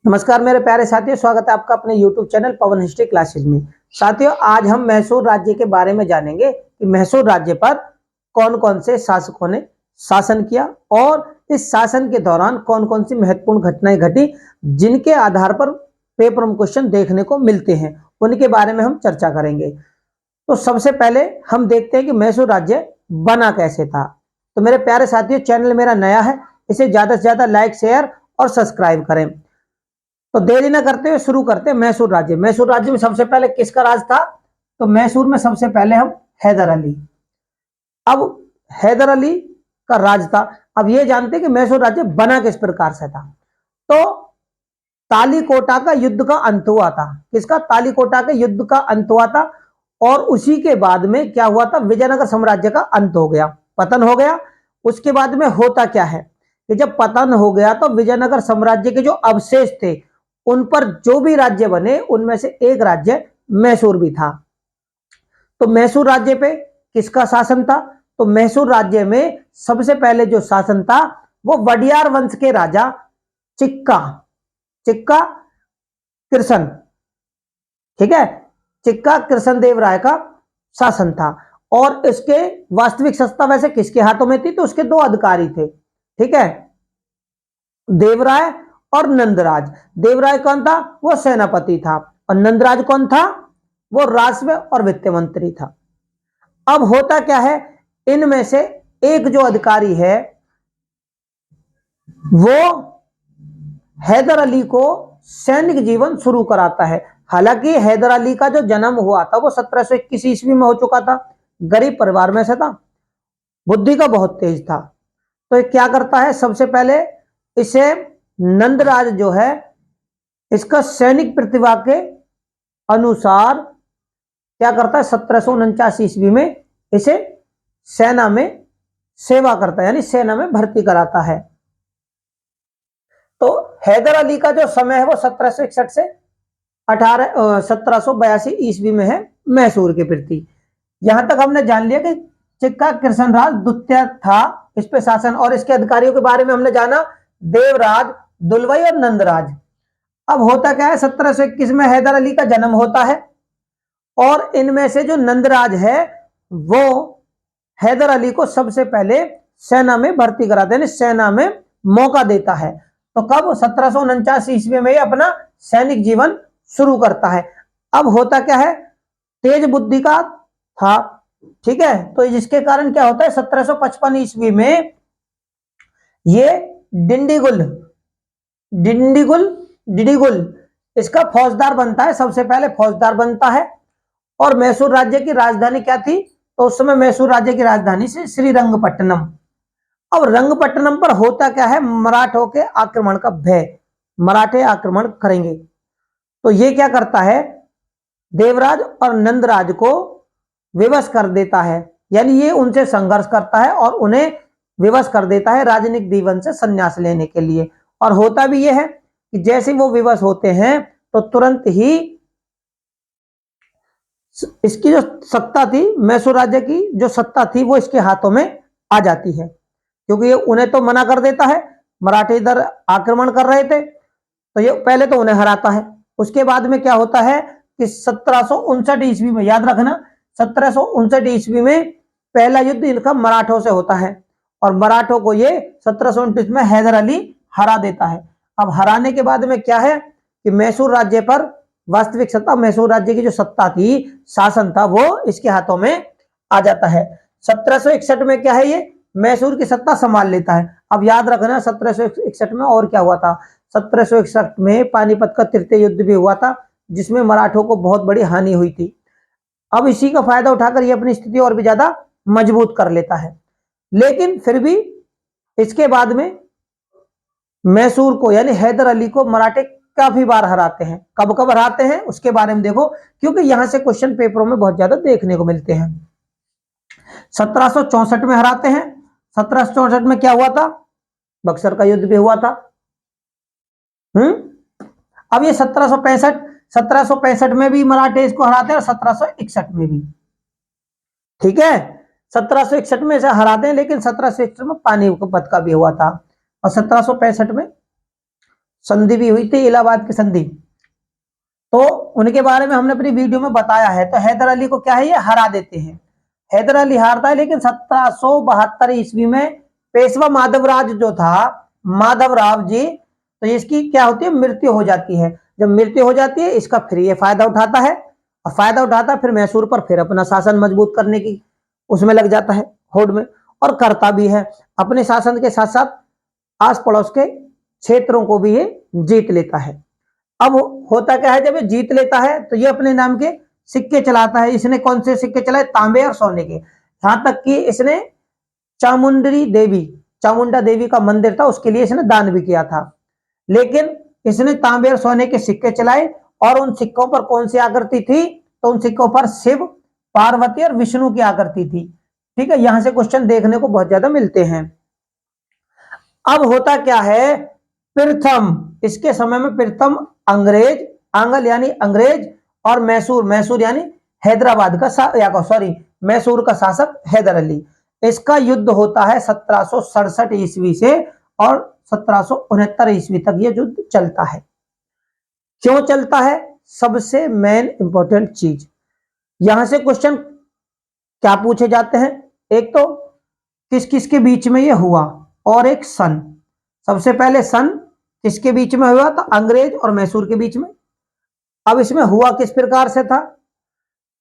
नमस्कार मेरे प्यारे साथियों, स्वागत है आपका अपने YouTube चैनल पवन हिस्ट्री क्लासेज में। साथियों, आज हम मैसूर राज्य के बारे में जानेंगे कि मैसूर राज्य पर कौन कौन से शासकों ने शासन किया और इस शासन के दौरान कौन कौन सी महत्वपूर्ण घटनाएं घटी जिनके आधार पर पेपर में क्वेश्चन देखने को मिलते हैं, उनके बारे में हम चर्चा करेंगे। तो सबसे पहले हम देखते हैं कि मैसूर राज्य बना कैसे था। तो मेरे प्यारे साथियों, चैनल मेरा नया है, इसे ज्यादा से ज्यादा लाइक, शेयर और सब्सक्राइब करें। तो देरी न करते हुए शुरू करते हैं। मैसूर राज्य, मैसूर राज्य में सबसे पहले किसका राज था? तो मैसूर में सबसे पहले हम हैदर अली। अब हैदर अली का राज था। अब ये जानते हैं कि मैसूर राज्य बना किस प्रकार से था। तो तालीकोटा का युद्ध का अंत हुआ था। किसका? तालीकोटा के युद्ध का अंत हुआ था। और उसी के बाद में क्या हुआ था? विजयनगर साम्राज्य का अंत हो गया, पतन हो गया। उसके बाद में होता क्या है कि जब पतन हो गया तो विजयनगर साम्राज्य के जो अवशेष थे उन पर जो भी राज्य बने उनमें से एक राज्य मैसूर भी था। तो मैसूर राज्य पे किसका शासन था? तो मैसूर राज्य में सबसे पहले जो शासन था वो वडियार वंश के राजा चिक्का चिक्का कृष्ण, ठीक है, चिक्का कृष्ण देव राय का शासन था। और इसके वास्तविक सत्ता वैसे किसके हाथों में थी? तो उसके दो अधिकारी थे, ठीक है, देवराय और नंदराज। देवराय कौन था? वो सेनापति था। और नंदराज कौन था? वो राजस्व और वित्त मंत्री था। अब होता क्या है, इनमें से एक जो अधिकारी है वो हैदर अली को सैनिक जीवन शुरू कराता है। हालांकि हैदर अली का जो जन्म हुआ था वो 1721 ईस्वी में हो चुका था। गरीब परिवार में से था, बुद्धि का बहुत तेज था। तो ये क्या करता है, सबसे पहले इसे नंदराज जो है इसका सैनिक प्रतिभा के अनुसार क्या करता है, 1749 ईस्वी में इसे सेना में सेवा करता है, यानी सेना में भर्ती कराता है। तो हैदर अली का जो समय है वो 1761 से 1782 ईस्वी में है मैसूर के प्रति। यहां तक हमने जान लिया कि चिक्का कृष्णराज द्वितीय था इस पे शासन, और इसके अधिकारियों के बारे में हमने जाना, देवराज, दुलवाई और नंदराज। अब होता क्या है, 1721 में हैदर अली का जन्म होता है और इनमें से जो नंदराज है वो हैदर अली को सबसे पहले सेना में भर्ती कराते हैं, सेना में मौका देता है। तो कब? 1749 ईस्वी में अपना सैनिक जीवन शुरू करता है। अब होता क्या है, तेज बुद्धि का था, ठीक है, तो जिसके कारण क्या होता है, 1755 ईस्वी में ये डिंडीगुल डिंडीगुल डिडीगुल इसका फौजदार बनता है, सबसे पहले फौजदार बनता है। और मैसूर राज्य की राजधानी क्या थी? तो उस समय मैसूर राज्य की राजधानी से श्रीरंगपट्टनम। अब रंगपट्टनम पर होता क्या है, मराठों के आक्रमण का भय, मराठे आक्रमण करेंगे। तो ये क्या करता है, देवराज और नंदराज को विवश कर देता है, यानी ये उनसे संघर्ष करता है और उन्हें विवश कर देता है राजनीतिक जीवन से संन्यास लेने के लिए। और होता भी यह है कि जैसे वो विवश होते हैं तो तुरंत ही इसकी जो सत्ता थी, मैसूर राज्य की जो सत्ता थी वो इसके हाथों में आ जाती है, क्योंकि ये उन्हें तो मना कर देता है, मराठे इधर आक्रमण कर रहे थे तो ये पहले तो उन्हें हराता है। उसके बाद में क्या होता है कि 1759 ईस्वी में, याद रखना, 1759 ईस्वी में पहला युद्ध इनका मराठों से होता है और मराठों को ये 1729 में हैदर अली हरा देता है। अब हराने के बाद में क्या है कि मैसूर राज्य पर वास्तविक सत्ता, मैसूर राज्य की जो सत्ता थी, शासन था, वो इसके हाथों में आ जाता है। 1761 में क्या है, ये मैसूर की सत्ता संभाल लेता है। अब याद रखना 1761 में और क्या हुआ था, 1761 में पानीपत का तृतीय युद्ध भी हुआ था जिसमें मराठों को बहुत बड़ी हानि हुई थी। अब इसी का फायदा उठाकर ये अपनी स्थिति और भी ज्यादा मजबूत कर लेता है। लेकिन फिर भी इसके बाद में मैसूर को, यानी हैदर अली को, मराठे काफी बार हराते हैं। कब कब हराते हैं उसके बारे में देखो, क्योंकि यहां से क्वेश्चन पेपरों में बहुत ज्यादा देखने को मिलते हैं। 1764 में हराते हैं। 1764 में क्या हुआ था? बक्सर का युद्ध भी हुआ था। अब ये 1765 में भी मराठे इसको हराते हैं और 1761 में भी, ठीक है, 1761 में इसे हराते हैं, लेकिन 1761 में पानीपत का भी हुआ था और 1765 में संधि भी हुई थी, इलाहाबाद की संधि, तो उनके बारे में हमने अपनी वीडियो में बताया है। तो हैदर अली को क्या है, ये हरा देते हैं। हैदर अली हारता है, लेकिन 1772 ईस्वी में पेशवा माधवराज जो था, माधवराव जी, तो इसकी क्या होती है, मृत्यु हो जाती है। जब मृत्यु हो जाती है, इसका फिर ये फायदा उठाता है, और फायदा उठाता है फिर मैसूर पर फिर अपना शासन मजबूत करने की उसमें लग जाता है, होड़ में, और करता भी है। अपने शासन के साथ साथ आस पड़ोस के क्षेत्रों को भी ये जीत लेता है। अब होता क्या है, जब ये जीत लेता है तो ये अपने नाम के सिक्के चलाता है। इसने कौन से सिक्के चलाए, तांबे और सोने के। यहां तक कि इसने चामुंडरी देवी, चामुंडा देवी का मंदिर था, उसके लिए इसने दान भी किया था। लेकिन इसने तांबे और सोने के सिक्के चलाए, और उन सिक्कों पर कौन सी आकृति थी, तो उन सिक्कों पर शिव, पार्वती और विष्णु की आकृति थी। ठीक है, यहां से क्वेश्चन देखने को बहुत ज्यादा मिलते हैं। अब होता क्या है, प्रथम, इसके समय में प्रथम अंग्रेज, आंगल यानी अंग्रेज, और मैसूर, मैसूर यानी हैदराबाद का या सॉरी मैसूर का शासक हैदर अली, इसका युद्ध होता है 1767 ईस्वी से और 1769 ईस्वी तक ये युद्ध चलता है। क्यों चलता है, सबसे मेन इंपॉर्टेंट चीज, यहां से क्वेश्चन क्या पूछे जाते हैं, एक तो किस किस के बीच में ये हुआ, और एक सन। सबसे पहले सन किसके बीच में हुआ, तो अंग्रेज और मैसूर के बीच में। अब इसमें हुआ किस प्रकार से था,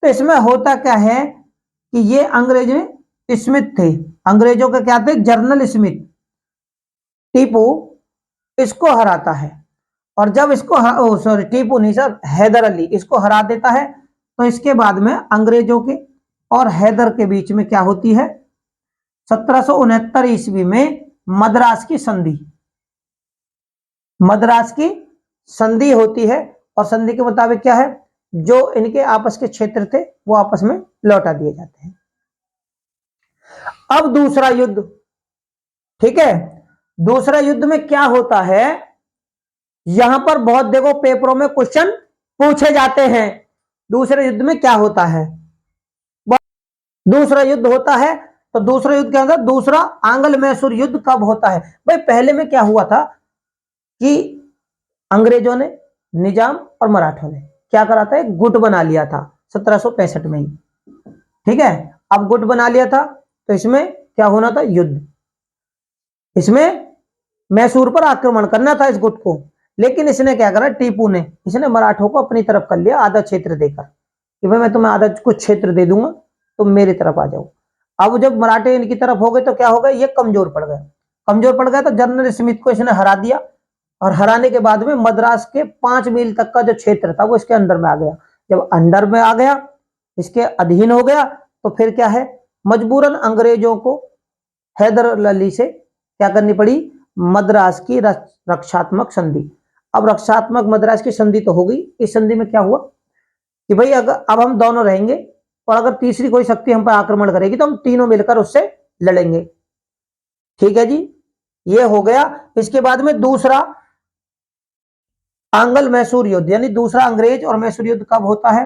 तो इसमें होता क्या है कि ये अंग्रेज में स्मिथ थे, अंग्रेजों के क्या थे, जनरल स्मिथ, टीपू इसको हराता है। और जब इसको सॉरी टीपू नहीं सर, हैदर अली इसको हरा देता है, तो इसके बाद में अंग्रेजों के और हैदर के बीच में क्या होती है, 1769 ईस्वी में मद्रास की संधि, मद्रास की संधि होती है। और संधि के मुताबिक क्या है, जो इनके आपस के क्षेत्र थे वो आपस में लौटा दिए जाते हैं। अब दूसरा युद्ध, ठीक है, दूसरा युद्ध में क्या होता है, यहां पर बहुत देखो पेपरों में क्वेश्चन पूछे जाते हैं। दूसरे युद्ध में क्या होता है, दूसरा युद्ध होता है, तो दूसरा युद्ध क्या होता है, दूसरा आंग्ल मैसूर युद्ध कब होता है। भाई पहले में क्या हुआ था कि अंग्रेजों ने, निजाम और मराठों ने क्या करा था, एक गुट बना लिया था 1765 में ही। ठीक है, अब गुट बना लिया था, तो इसमें क्या होना था, युद्ध, इसमें मैसूर पर आक्रमण करना था इस गुट को। लेकिन इसने क्या करा, टीपू ने, इसने मराठों को अपनी तरफ कर लिया आधा क्षेत्र देकर, कि भाई मैं तुम्हें आधा कुछ क्षेत्र दे दूंगा, तुम मेरी तरफ आ जाओ। अब जब मराठे इनकी तरफ हो गए तो क्या हो गया, ये कमजोर पड़ गए, कमजोर पड़ गया, तो जनरल स्मिथ को इसने हरा दिया। और हराने के बाद में मद्रास के 5 मील तक का जो क्षेत्र था वो इसके अंदर में आ गया। जब अंडर में आ गया, इसके अधीन हो गया, तो फिर क्या है, मजबूरन अंग्रेजों को हैदर अली से क्या करनी पड़ी, मद्रास की रक्षात्मक संधि। अब रक्षात्मक मद्रास की संधि तो हो गई, इस संधि में क्या हुआ कि भाई अगर अब हम दोनों रहेंगे, और अगर तीसरी कोई शक्ति हम पर आक्रमण करेगी तो हम तीनों मिलकर उससे लड़ेंगे। ठीक है जी, ये हो गया। इसके बाद में दूसरा आंग्ल मैसूर युद्ध, यानी दूसरा अंग्रेज और मैसूर युद्ध कब होता है,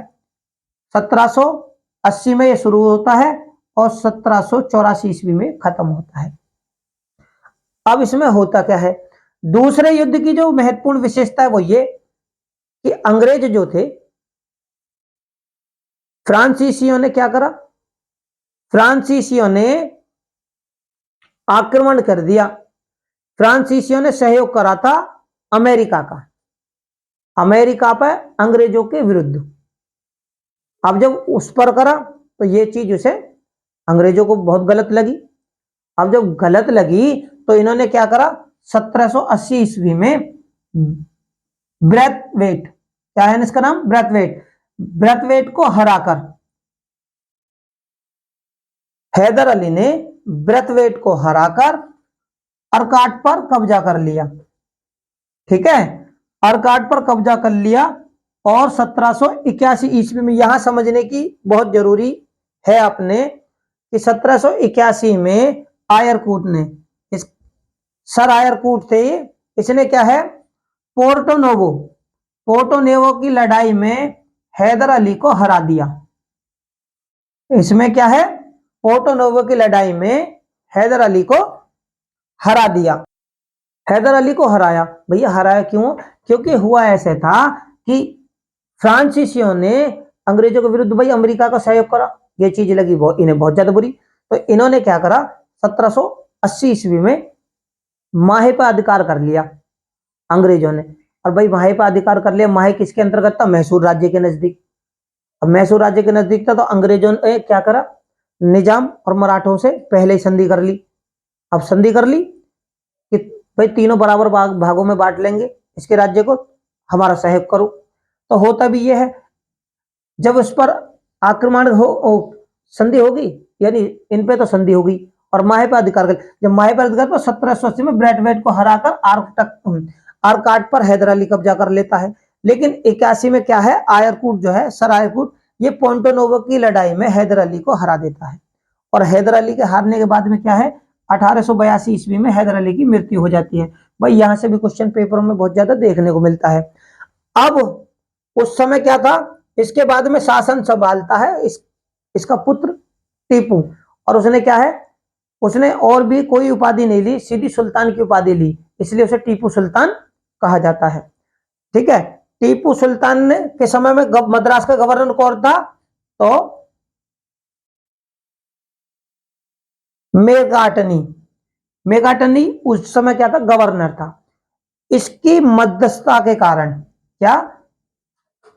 1780 में ये शुरू होता है और 1784 ईस्वी में खत्म होता है। अब इसमें होता क्या है, दूसरे युद्ध की जो महत्वपूर्ण विशेषता है वो ये कि अंग्रेज जो थे, फ्रांसीसियों ने क्या करा, फ्रांसीसियों ने आक्रमण कर दिया। फ्रांसीसियों ने सहयोग करा था अमेरिका का, अमेरिका पर अंग्रेजों के विरुद्ध। अब जब उस पर करा तो ये चीज उसे अंग्रेजों को बहुत गलत लगी। अब जब गलत लगी तो इन्होंने क्या करा, 1780 ईस्वी में ब्रैथवेट, क्या है इसका नाम, ब्रैथवेट, ब्रैथवेट को हराकर, हैदर अली ने ब्रैथवेट को हराकर अर्काट पर कब्जा कर लिया। ठीक है, अर्काट पर कब्जा कर लिया। और 1781 ईस्वी में, यहां समझने की बहुत जरूरी है अपने कि 1781 में आयरकूट ने, इस सर आयरकूट थे, इसने क्या है, पोर्टो नोवो, पोर्टो नोवो की लड़ाई में हैदर अली को हरा दिया। इसमें क्या है, पोर्टो नोवो की लड़ाई में हैदर अली को हरा दिया। हैदर अली को हराया। भैया हराया क्यों? क्योंकि हुआ ऐसे था कि फ्रांसीसियों ने अंग्रेजों के विरुद्ध भाई अमेरिका का सहयोग करा। ये चीज लगी इन्हें बहुत ज्यादा बुरी। तो इन्होंने क्या करा, 1780 ईस्वी में माहे पर अधिकार कर लिया अंग्रेजों ने। और भाई माहे पर अधिकार कर लिया। माहे किसके अंतर्गत था? मैसूर राज्य के नजदीक। अब मैसूर राज्य के नजदीक था तो अंग्रेजों ने क्या करा, निजाम और मराठों से पहले ही संधि कर ली। अब संधि कर ली कि भाई तीनों बराबर भागों में बांट लेंगे इसके राज्य को, हमारा सहयोग करो। तो होता भी यह है, जब उस पर आक्रमण संधि होगी, यानी इन पे तो संधि होगी और माहे पर अधिकार कर, जब माहे पर अधिकार तो 1780 में ब्रैडवेट को हराकर आर्काट पर हैदर अली कब्जा कर लेता है। लेकिन 81 में क्या है, आयरकूट जो है, सर आयरकूट, ये पोंटोनोवो की लड़ाई में हैदर अली को हरा देता है। और हैदर अली के हारने के बाद में क्या है, 1882 ईस्वी में हैदर अली की मृत्यु हो जाती है। भाई यहां से भी क्वेश्चन पेपरों में बहुत ज्यादा देखने को मिलता है। अब उस समय क्या था, इसके बाद में शासन संभालता है इसका पुत्र टीपू। और उसने क्या है, उसने और भी कोई उपाधि नहीं ली, सीधी सुल्तान की उपाधि ली, इसलिए उसे टीपू सुल्तान कहा जाता है। ठीक है। टीपू सुल्तान ने के समय में मद्रास का गवर्नर कौन था? तो मेगाटनी। मेगाटनी उस समय क्या था, गवर्नर था। इसकी मध्यस्थता के कारण, क्या,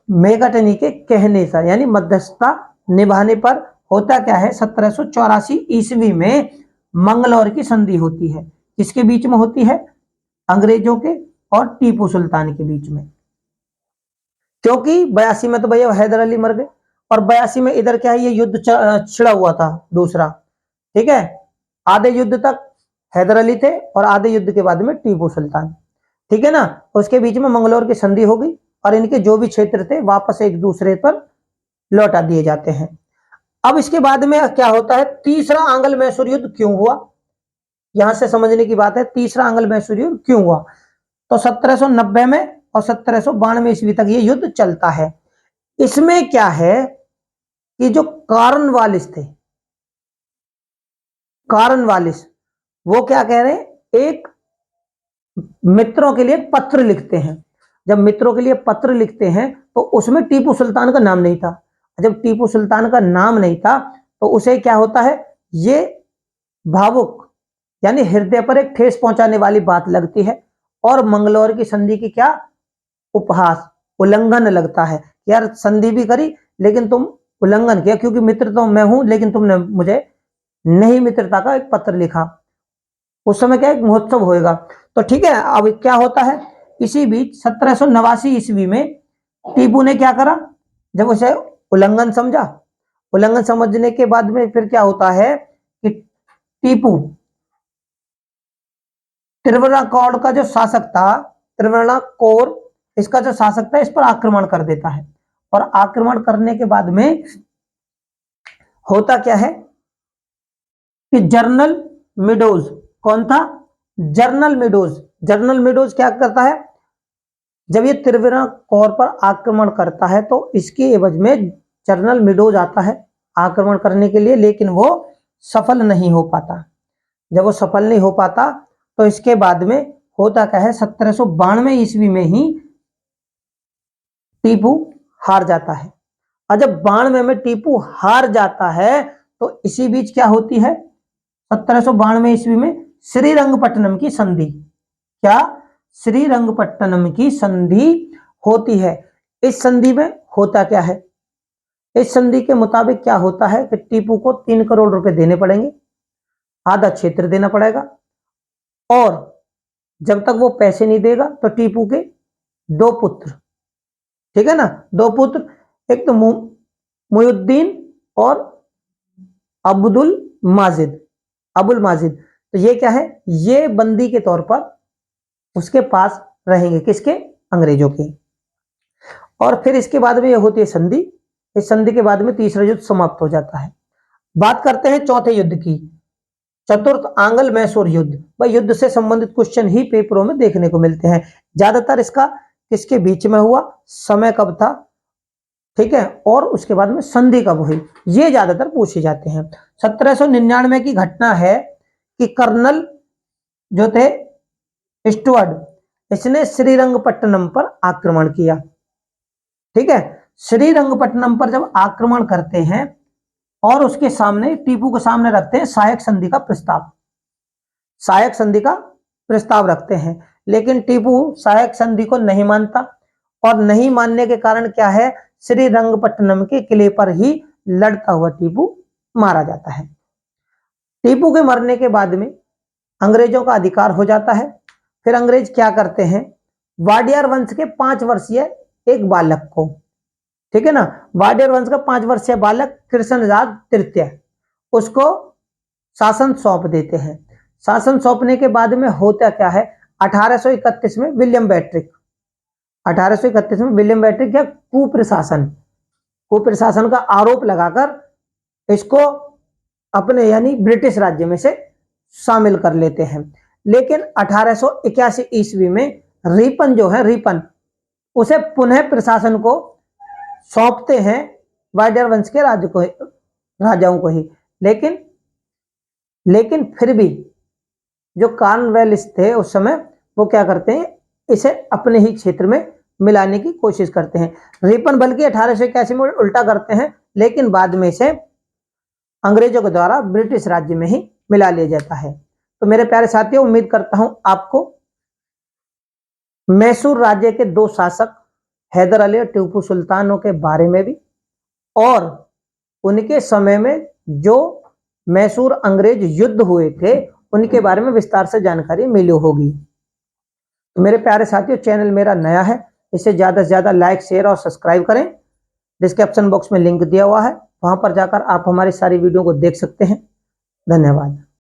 मेगाटनी के कहने से यानी मध्यस्थता निभाने पर होता क्या है, 1784 ईस्वी में मंगलौर की संधि होती है। किसके बीच में होती है? अंग्रेजों के और टीपू सुल्तान के बीच में। क्योंकि 82 में तो भैया हैदर अली मर गए और 82 में इधर क्या है, ये युद्ध छिड़ा हुआ था दूसरा। ठीक है। आधे युद्ध तक हैदर अली थे और आधे युद्ध के बाद में टीपू सुल्तान। ठीक है ना। उसके बीच में मंगलौर की संधि हो गई और इनके जो भी क्षेत्र थे वापस एक दूसरे पर लौटा दिए जाते हैं। अब इसके बाद में क्या होता है, तीसरा आंग्ल मैसूर युद्ध क्यों हुआ, यहां से समझने की बात है। तीसरा आंग्ल मैसूर युद्ध क्यों हुआ? तो 1790 में और 1792 ईस्वी तक ये युद्ध चलता है। इसमें क्या है कि जो कॉर्नवालिस थे, कॉर्नवालिस, वो क्या कह रहे हैं, एक मित्रों के लिए पत्र लिखते हैं। जब मित्रों के लिए पत्र लिखते हैं तो उसमें टीपू सुल्तान का नाम नहीं था। जब टीपू सुल्तान का नाम नहीं था तो उसे क्या होता है, ये भावुक यानी हृदय पर एक ठेस पहुंचाने वाली बात लगती है और मंगलौर की संधि की क्या, उपहास, उल्लंघन लगता है। यार संधि भी करी लेकिन तुम उल्लंघन किया, क्योंकि मित्र तो मैं हूं लेकिन तुमने मुझे नहीं मित्रता का एक पत्र लिखा। उस समय क्या एक महोत्सव होएगा। तो ठीक है। अब क्या होता है, इसी बीच 1789 ईस्वी में टीपू ने क्या करा, जब उसे उल्लंघन समझा, उल्लंघन समझने के बाद में फिर क्या होता है कि टीपू त्रिवणाकोर का जो शासक था, त्रिवणाकोर इसका जो शासक था, इस पर आक्रमण कर देता है। और आक्रमण करने के बाद में होता क्या है कि जर्नल मेडोज, कौन था, जर्नल मेडोज। जर्नल मेडोज क्या करता है, जब ये त्रिवणाकोर पर आक्रमण करता है तो इसके एवज में जर्नल मेडोज आता है आक्रमण करने के लिए, लेकिन वो सफल नहीं हो पाता। जब वो सफल नहीं हो पाता तो इसके बाद में होता क्या है, 1792 ईस्वी में ही टीपू हार जाता है। और जब 92 में टीपू हार जाता है तो इसी बीच क्या होती है, 1792 ईस्वी में श्रीरंगपट्टनम की संधि, क्या, श्रीरंगपट्टनम की संधि होती है। इस संधि में होता क्या है, इस संधि के मुताबिक क्या होता है कि टीपू को 3 करोड़ रुपए देने पड़ेंगे, आधा क्षेत्र देना पड़ेगा। और जब तक वो पैसे नहीं देगा तो टीपू के 2 पुत्र, ठीक है ना, 2 पुत्र, एक तो मुयुद्दीन और अब्दुल माजिद, अबुल माजिद, तो ये क्या है, ये बंदी के तौर पर उसके पास रहेंगे, किसके, अंग्रेजों के। और फिर इसके बाद में ये होती है संधि। इस संधि के बाद में तीसरा युद्ध समाप्त हो जाता है। बात करते हैं चौथे युद्ध की, चतुर्थ आंग्ल मैसूर युद्ध। भाई युद्ध से संबंधित क्वेश्चन ही पेपरों में देखने को मिलते हैं ज्यादातर। इसका किसके बीच में हुआ, समय कब था, ठीक है, और उसके बाद में संधि कब हुई, ये ज्यादातर पूछे जाते हैं। 1799 की घटना है कि कर्नल जो थे स्टुअर्ड, इसने श्रीरंगपट्टनम पर आक्रमण किया। ठीक है, श्रीरंगपट्टनम पर जब आक्रमण करते हैं और उसके सामने, टीपू के सामने रखते हैं सहायक संधि का प्रस्ताव, सहायक संधि का प्रस्ताव रखते हैं, लेकिन टीपू सहायक संधि को नहीं मानता और नहीं मानने के कारण क्या है, श्रीरंगपट्टनम के किले पर ही लड़ता हुआ टीपू मारा जाता है। टीपू के मरने के बाद में अंग्रेजों का अधिकार हो जाता है। फिर अंग्रेज क्या करते हैं, वाडियार वंश के 5 वर्षीय एक बालक को, ठीक है ना, वाडियार वंश का 5 वर्षीय बालक कृष्णराज तृतीय, उसको शासन सौंप देते हैं। शासन सौंपने के बाद में होता क्या है, 1831 में विलियम बेट्रिक, 1831 में विलियम बेट्रिक क्या कुप्रशासन, कुप्रशासन का आरोप लगाकर इसको अपने यानी ब्रिटिश राज्य में से शामिल कर लेते हैं। लेकिन 1881 ईस्वी में रिपन जो है, रिपन उसे पुनः प्रशासन को सौंपते हैं वाडियार वंश के राज्य को, राजाओं को ही। लेकिन फिर भी जो कॉर्नवालिस थे उस समय, वो क्या करते हैं, इसे अपने ही क्षेत्र में मिलाने की कोशिश करते हैं। रिपन बल्कि 1881 में उल्टा करते हैं, लेकिन बाद में इसे अंग्रेजों के द्वारा ब्रिटिश राज्य में ही मिला लिया जाता है। तो मेरे प्यारे साथियों, उम्मीद करता हूं आपको मैसूर राज्य के 2 शासक हैदर अली और टीपू सुल्तानों के बारे में भी, और उनके समय में जो मैसूर अंग्रेज युद्ध हुए थे उनके बारे में विस्तार से जानकारी मिली होगी। तो मेरे प्यारे साथियों, चैनल मेरा नया है, इसे ज्यादा से ज्यादा लाइक, शेयर और सब्सक्राइब करें। डिस्क्रिप्शन बॉक्स में लिंक दिया हुआ है, वहां पर जाकर आप हमारी सारी वीडियो को देख सकते हैं। धन्यवाद।